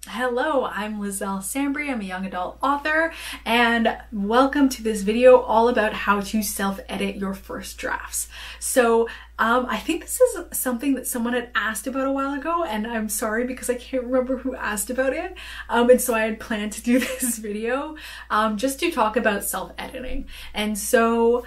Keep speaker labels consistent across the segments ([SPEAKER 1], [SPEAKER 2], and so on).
[SPEAKER 1] Hello, I'm Liselle Sambury. I'm a young adult author, and welcome to this video all about how to self-edit your first drafts. So I think this is something that someone had asked about a while ago, and I'm sorry because I can't remember who asked about it. And so I had planned to do this video just to talk about self-editing. And so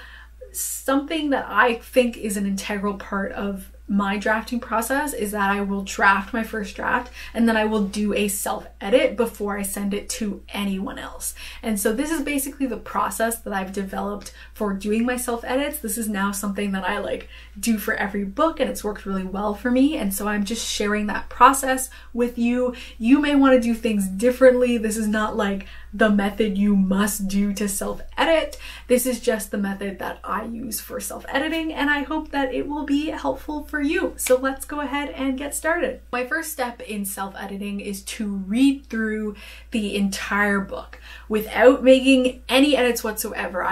[SPEAKER 1] something that I think is an integral part of my drafting process is that I will draft my first draft and then I will do a self-edit before I send it to anyone else. And so this is basically the process that I've developed for doing my self-edits. This is now something that I do for every book, and it's worked really well for me. And so I'm just sharing that process with you. You may want to do things differently. This is not like the method you must do to self-edit. This is just the method that I use for self-editing, and I hope that it will be helpful for you. So let's go ahead and get started. My first step in self-editing is to read through the entire book without making any edits whatsoever.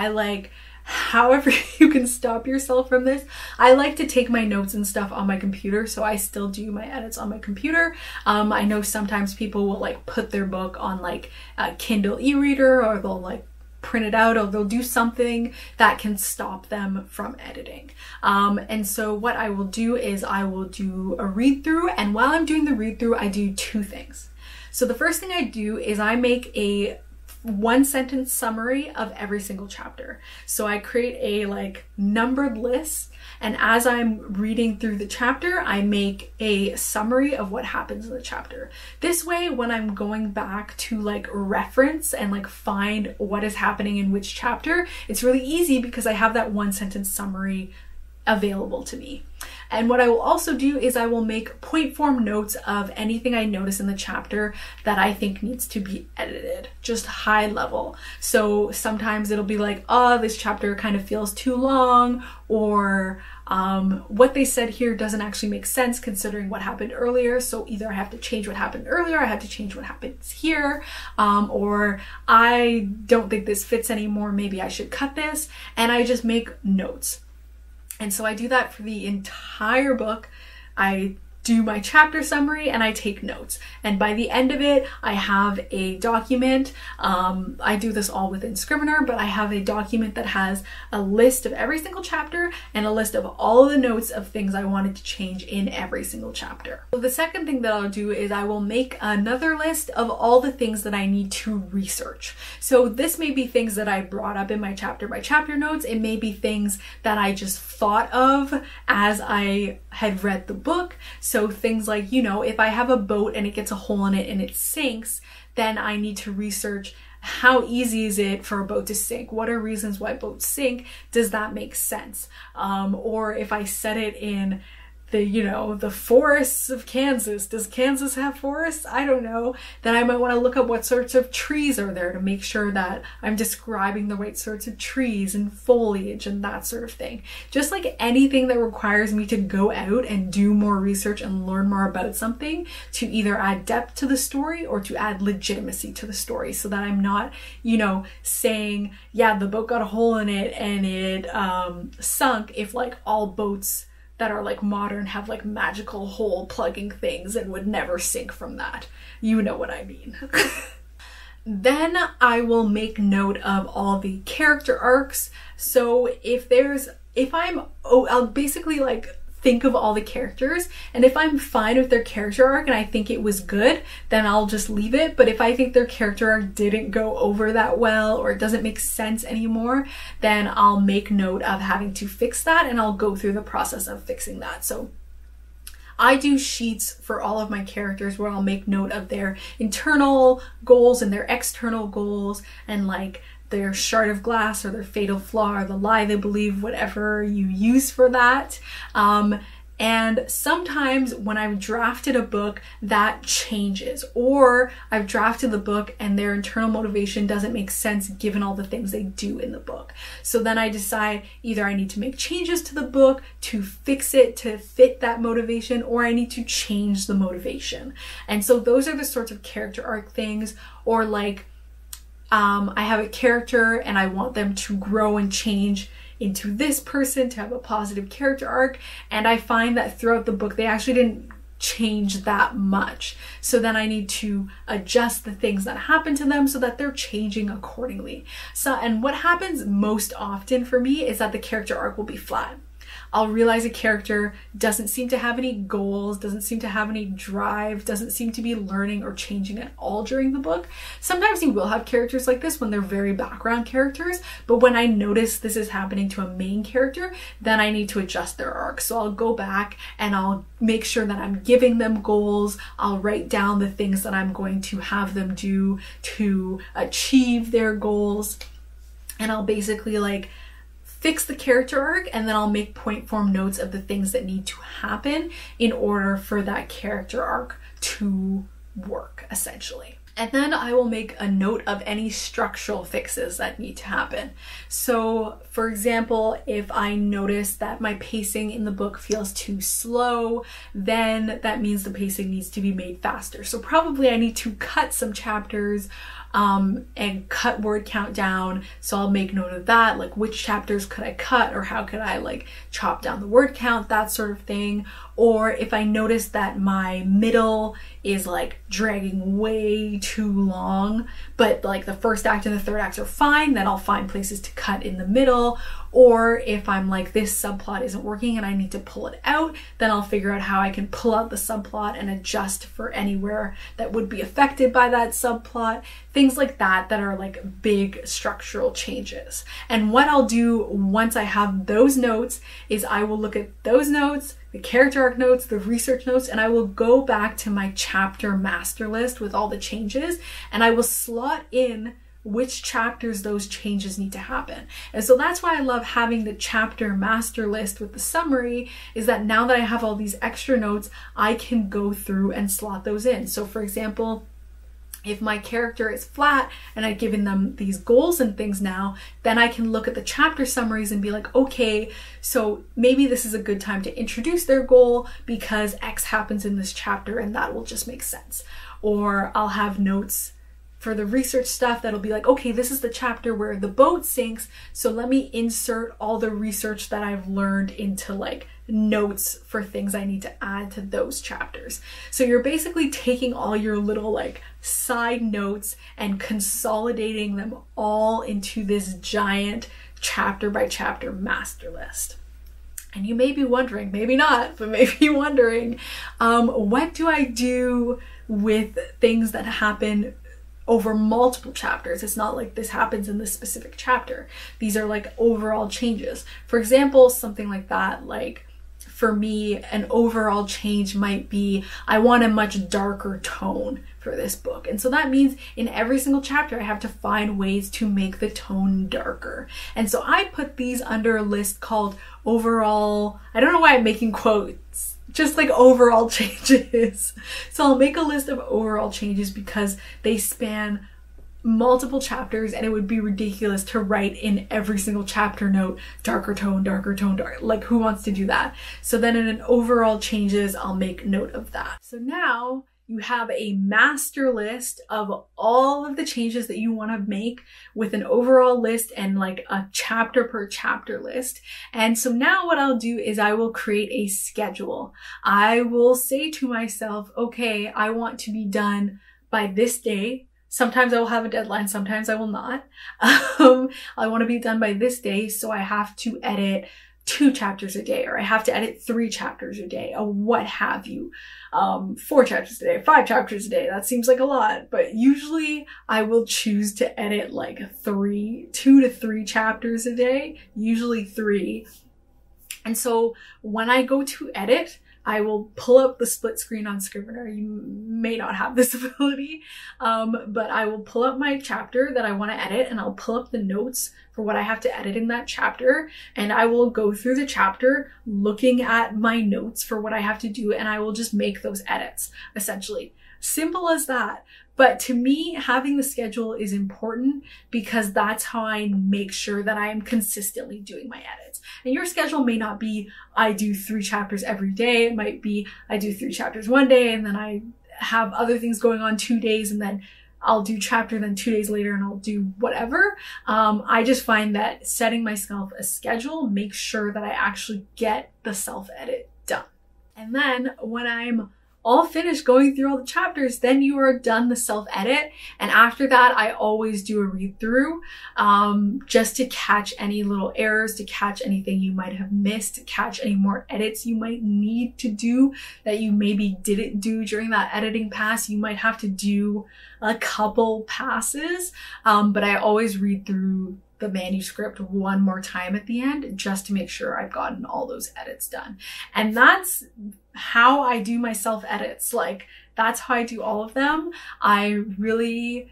[SPEAKER 1] However you can stop yourself from this. I like to take my notes and stuff on my computer, so I still do my edits on my computer. I know sometimes people will put their book on a Kindle e-reader, or they'll print it out, or they'll do something that can stop them from editing. And so what I will do is I will do a read through, and while I'm doing the read through, I do two things. So the first thing I do is I make a one-sentence summary of every single chapter. So I create a numbered list, and as I'm reading through the chapter, I make a summary of what happens in the chapter. This way, when I'm going back to reference and find what is happening in which chapter, it's really easy because I have that one-sentence summary available to me. And what I will also do is I will make point form notes of anything I notice in the chapter that I think needs to be edited, just high level. So sometimes it'll be oh, this chapter kind of feels too long, or what they said here doesn't actually make sense considering what happened earlier. So either I have to change what happened earlier, I have to change what happens here, or I don't think this fits anymore, maybe I should cut this, and I just make notes. And so I do that for the entire book. I do my chapter summary and I take notes. And by the end of it, I have a document. I do this all within Scrivener, but I have a document that has a list of every single chapter and a list of all of the notes of things I wanted to change in every single chapter. So the second thing that I'll do is I will make another list of all the things that I need to research. So this may be things that I brought up in my chapter by chapter notes. It may be things that I just thought of as I had read the book. So things like, if I have a boat and it gets a hole in it and it sinks, then I need to research how easy is it for a boat to sink? What are reasons why boats sink? Does that make sense? Or if I set it in the forests of Kansas. Does Kansas have forests? I don't know. Then I might want to look up what sorts of trees are there to make sure that I'm describing the right sorts of trees and foliage and that sort of thing. Just like anything that requires me to go out and do more research and learn more about something to either add depth to the story or to add legitimacy to the story, so that I'm not, saying, yeah, the boat got a hole in it and it sunk, if all boats that are modern have magical hole plugging things and would never sink from that. You know what I mean. Then I will make note of all the character arcs. So I'll basically think of all the characters, and if I'm fine with their character arc and I think it was good, then I'll just leave it. But if I think their character arc didn't go over that well, or it doesn't make sense anymore, then I'll make note of having to fix that, and I'll go through the process of fixing that. So I do sheets for all of my characters where I'll make note of their internal goals and their external goals, and their shard of glass or their fatal flaw or the lie they believe, whatever you use for that. And sometimes when I've drafted a book, that changes, or I've drafted the book and their internal motivation doesn't make sense given all the things they do in the book. So then I decide either I need to make changes to the book to fix it to fit that motivation, or I need to change the motivation. And so those are the sorts of character arc things, or I have a character and I want them to grow and change into this person to have a positive character arc, and I find that throughout the book they actually didn't change that much. So then I need to adjust the things that happen to them so that they're changing accordingly. So, and what happens most often for me is that the character arc will be flat. I'll realize a character doesn't seem to have any goals, doesn't seem to have any drive, doesn't seem to be learning or changing at all during the book. Sometimes you will have characters like this when they're very background characters, but when I notice this is happening to a main character, then I need to adjust their arc. So I'll go back and I'll make sure that I'm giving them goals. I'll write down the things that I'm going to have them do to achieve their goals. And I'll basically like fix the character arc, and then I'll make point form notes of the things that need to happen in order for that character arc to work, essentially. And then I will make a note of any structural fixes that need to happen. So for example, if I notice that my pacing in the book feels too slow, then that means the pacing needs to be made faster. So probably I need to cut some chapters and cut word count down. So I'll make note of that, like which chapters could I cut, or how could I like chop down the word count, that sort of thing. Or if I notice that my middle is like dragging way too long, but like the first act and the third act are fine, then I'll find places to cut in the middle. Or if I'm like, this subplot isn't working and I need to pull it out, then I'll figure out how I can pull out the subplot and adjust for anywhere that would be affected by that subplot. Things like that that are like big structural changes. And what I'll do once I have those notes is I will look at those notes, the character arc notes, the research notes, and I will go back to my chapter master list with all the changes, and I will slot in which chapters those changes need to happen. And so that's why I love having the chapter master list with the summary, is that now that I have all these extra notes, I can go through and slot those in. So for example, if my character is flat and I've given them these goals and things now, then I can look at the chapter summaries and be like, okay, so maybe this is a good time to introduce their goal because X happens in this chapter and that will just make sense. Or I'll have notes for the research stuff that'll be like, okay, this is the chapter where the boat sinks, so let me insert all the research that I've learned into like notes for things I need to add to those chapters. So you're basically taking all your little like side notes and consolidating them all into this giant chapter by chapter master list. And you may be wondering, maybe not, but maybe wondering, what do I do with things that happen over multiple chapters? It's not like this happens in this specific chapter. These are like overall changes. For example, something like that, like for me, an overall change might be, I want a much darker tone for this book. And so that means in every single chapter, I have to find ways to make the tone darker. And so I put these under a list called overall, I don't know why I'm making quotes, just like overall changes. So I'll make a list of overall changes because they span multiple chapters, and it would be ridiculous to write in every single chapter note, darker tone, like who wants to do that? So then in an overall changes, I'll make note of that. So now you have a master list of all of the changes that you want to make with an overall list and like a chapter per chapter list. And so now what I'll do is I will create a schedule. I will say to myself, okay, I want to be done by this day. Sometimes I will have a deadline, sometimes I will not. I want to be done by this day, so I have to edit 2 chapters a day, or I have to edit 3 chapters a day, or what have you. 4 chapters a day, 5 chapters a day, that seems like a lot, but usually I will choose to edit like 2 to 3 chapters a day, usually 3. And so when I go to edit, I will pull up the split screen on Scrivener. You may not have this ability, but I will pull up my chapter that I want to edit, and I'll pull up the notes for what I have to edit in that chapter, and I will go through the chapter looking at my notes for what I have to do, and I will just make those edits, essentially. Simple as that. But to me, having the schedule is important because that's how I make sure that I am consistently doing my edits. And your schedule may not be, I do 3 chapters every day. It might be, I do 3 chapters one day, and then I have other things going on 2 days, and then I'll do chapter, then 2 days later, and I'll do whatever. I just find that setting myself a schedule makes sure that I actually get the self-edit done. And then when I'm all finished going through all the chapters, then you are done the self-edit. And after that, I always do a read through just to catch any little errors, to catch anything you might have missed, to catch any more edits you might need to do that you maybe didn't do during that editing pass. You might have to do a couple passes, but I always read through the manuscript one more time at the end just to make sure I've gotten all those edits done. And that's how I do my self edits. Like, that's how I do all of them. The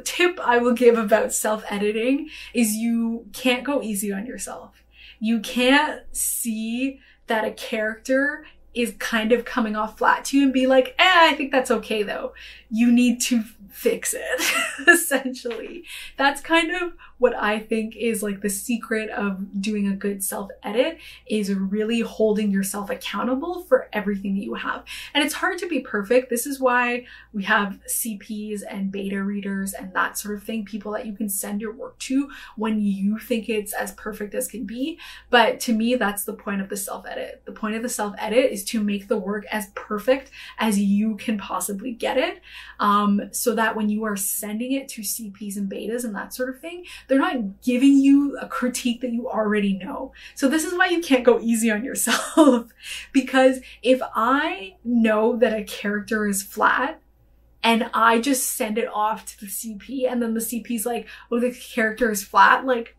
[SPEAKER 1] tip I will give about self editing is you can't go easy on yourself. You can't see that a character is kind of coming off flat to you and be like, I think that's okay though. You need to fix it, essentially. That's kind of what I think is like the secret of doing a good self-edit, is really holding yourself accountable for everything that you have. And it's hard to be perfect. This is why we have CPs and beta readers and that sort of thing, people that you can send your work to when you think it's as perfect as can be. But to me, that's the point of the self-edit. The point of the self-edit is to make the work as perfect as you can possibly get it, so that when you are sending it to CPs and betas and that sort of thing, they're not giving you a critique that you already know. So this is why you can't go easy on yourself. Because if I know that a character is flat and I just send it off to the CP and then the CP's like, oh, the character is flat, like,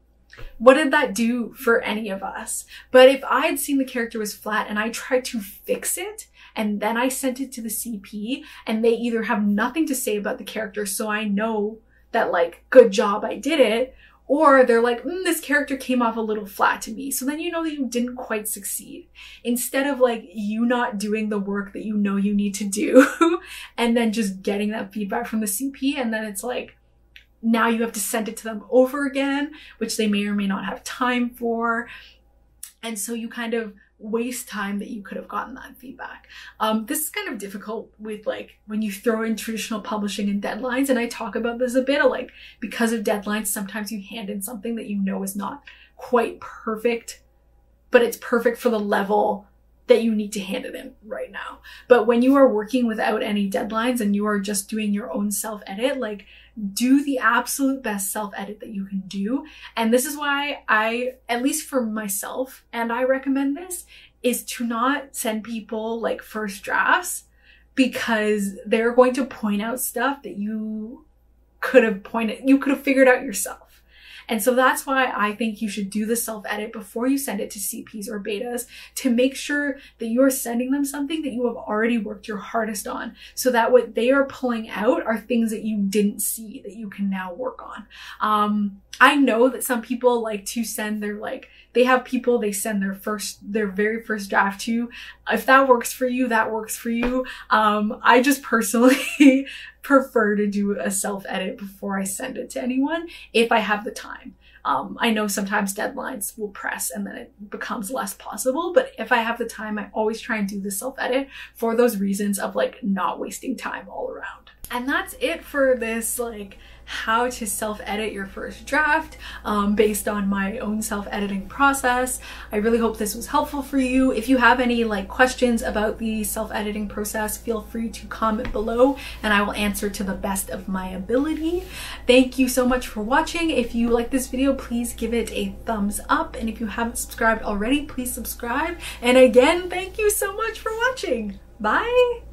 [SPEAKER 1] what did that do for any of us? But if I had seen the character was flat and I tried to fix it, and then I sent it to the CP and they either have nothing to say about the character, so I know that, like, good job, I did it, or they're like, this character came off a little flat to me. So then you know that you didn't quite succeed. Instead of like you not doing the work that you know you need to do and then just getting that feedback from the CP, and then it's like, now you have to send it to them over again, which they may or may not have time for. And so you kind of waste time that you could have gotten that feedback. This is kind of difficult with like when you throw in traditional publishing and deadlines, and I talk about this a bit, like because of deadlines, sometimes you hand in something that you know is not quite perfect, but it's perfect for the level that you need to hand it in right now. But when you are working without any deadlines and you are just doing your own self-edit, like do the absolute best self-edit that you can do. And this is why I, at least for myself, and I recommend this, is to not send people like first drafts, because they're going to point out stuff that you could have figured out yourself. And so that's why I think you should do the self-edit before you send it to CPs or betas, to make sure that you're sending them something that you have already worked your hardest on, so that what they are pulling out are things that you didn't see that you can now work on. I know that some people like to send their, like, they have people they send their very first draft to. If that works for you, that works for you. I just personally prefer to do a self-edit before I send it to anyone if I have the time. I know sometimes deadlines will press and then it becomes less possible, but if I have the time, I always try and do the self-edit for those reasons of like not wasting time all around. And that's it for this, like, how to self-edit your first draft based on my own self-editing process. I really hope this was helpful for you. If you have any like questions about the self-editing process, feel free to comment below and I will answer to the best of my ability. Thank you so much for watching. If you like this video, please give it a thumbs up, and if you haven't subscribed already, please subscribe. And again, thank you so much for watching. Bye!